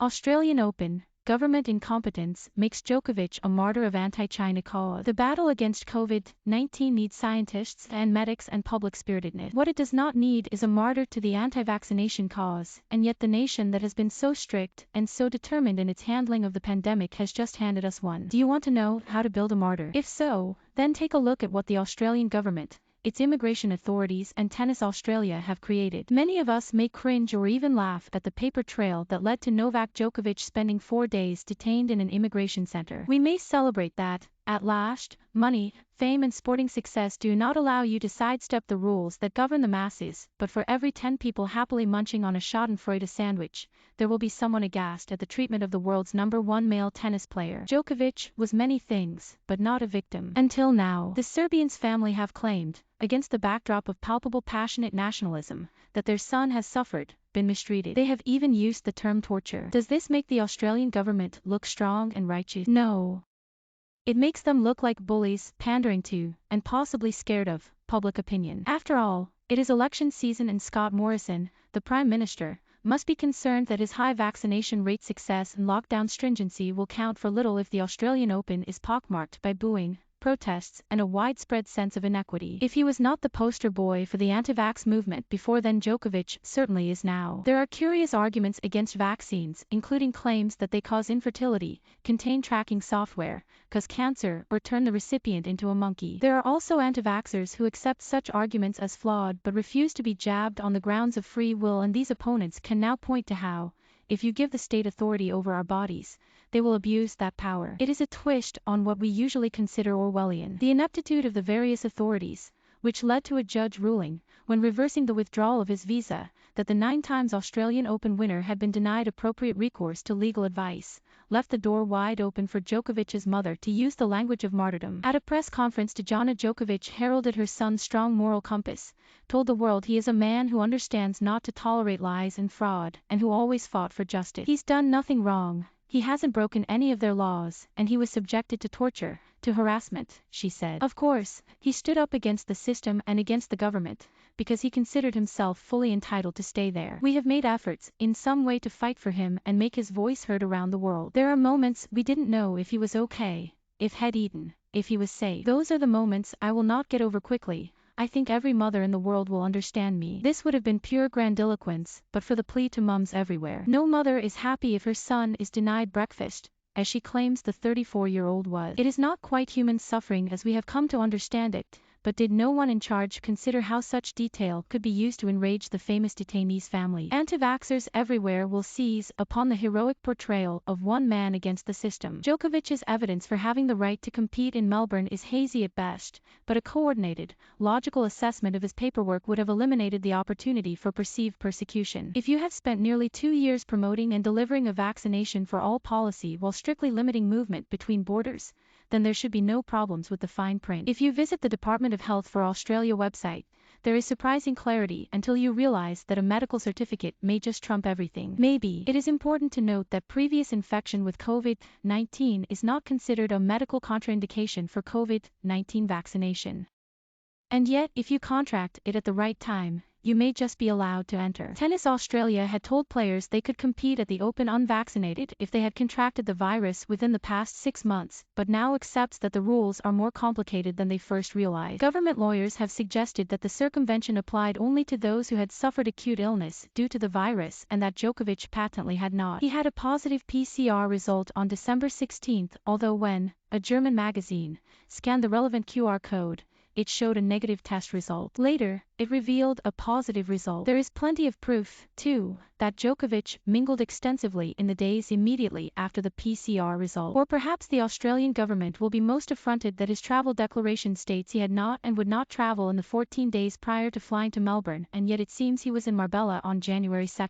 Australian Open, government incompetence makes Djokovic a martyr of anti-China cause. The battle against COVID-19 needs scientists and medics and public-spiritedness. What it does not need is a martyr to the anti-vaccination cause, and yet the nation that has been so strict and so determined in its handling of the pandemic has just handed us one. Do you want to know how to build a martyr? If so, then take a look at what the Australian government, its immigration authorities and Tennis Australia have created. Many of us may cringe or even laugh at the paper trail that led to Novak Djokovic spending 4 days detained in an immigration center. We may celebrate that, at last, money, fame and sporting success do not allow you to sidestep the rules that govern the masses, but for every 10 people happily munching on a schadenfreude sandwich, there will be someone aghast at the treatment of the world's #1 male tennis player. Djokovic was many things, but not a victim. Until now, the Serbian's family have claimed, against the backdrop of palpable passionate nationalism, that their son has been mistreated. They have even used the term torture. Does this make the Australian government look strong and righteous? No. It makes them look like bullies, pandering to, and possibly scared of, public opinion. After all, it is election season and Scott Morrison, the Prime Minister, must be concerned that his high vaccination rate success and lockdown stringency will count for little if the Australian Open is pockmarked by booing, protests, and a widespread sense of inequity. If he was not the poster boy for the anti-vax movement before then, Djokovic certainly is now. There are curious arguments against vaccines, including claims that they cause infertility, contain tracking software, cause cancer, or turn the recipient into a monkey. There are also anti-vaxxers who accept such arguments as flawed but refuse to be jabbed on the grounds of free will, and these opponents can now point to how, if you give the state authority over our bodies, they will abuse that power. It is a twist on what we usually consider Orwellian. The ineptitude of the various authorities, which led to a judge ruling, when reversing the withdrawal of his visa, that the 9-times Australian Open winner had been denied appropriate recourse to legal advice, left the door wide open for Djokovic's mother to use the language of martyrdom. At a press conference, Dijana Djokovic heralded her son's strong moral compass, told the world he is a man who understands not to tolerate lies and fraud, and who always fought for justice. He's done nothing wrong. He hasn't broken any of their laws, and he was subjected to torture, to harassment, she said. Of course, he stood up against the system and against the government, because he considered himself fully entitled to stay there. We have made efforts, in some way, to fight for him and make his voice heard around the world. There are moments we didn't know if he was okay, if he'd eaten, if he was safe. Those are the moments I will not get over quickly. I think every mother in the world will understand me. This would have been pure grandiloquence, but for the plea to mums everywhere. No mother is happy if her son is denied breakfast, as she claims the 34-year-old was. It is not quite human suffering as we have come to understand it, but did no one in charge consider how such detail could be used to enrage the famous detainee's family? Anti-vaxxers everywhere will seize upon the heroic portrayal of one man against the system. Djokovic's evidence for having the right to compete in Melbourne is hazy at best, but a coordinated, logical assessment of his paperwork would have eliminated the opportunity for perceived persecution. If you have spent nearly 2 years promoting and delivering a vaccination for all policy while strictly limiting movement between borders, then there should be no problems with the fine print. If you visit the Department of Health for Australia website, there is surprising clarity until you realize that a medical certificate may just trump everything. Maybe. It is important to note that previous infection with COVID-19 is not considered a medical contraindication for COVID-19 vaccination. And yet, if you contract it at the right time, you may just be allowed to enter. Tennis Australia had told players they could compete at the Open unvaccinated if they had contracted the virus within the past 6 months, but now accepts that the rules are more complicated than they first realized. Government lawyers have suggested that the circumvention applied only to those who had suffered acute illness due to the virus and that Djokovic patently had not. He had a positive PCR result on December 16, although when a German magazine scanned the relevant QR code, it showed a negative test result. Later, it revealed a positive result. There is plenty of proof, too, that Djokovic mingled extensively in the days immediately after the PCR result. Or perhaps the Australian government will be most affronted that his travel declaration states he had not and would not travel in the 14 days prior to flying to Melbourne, and yet it seems he was in Marbella on January 2.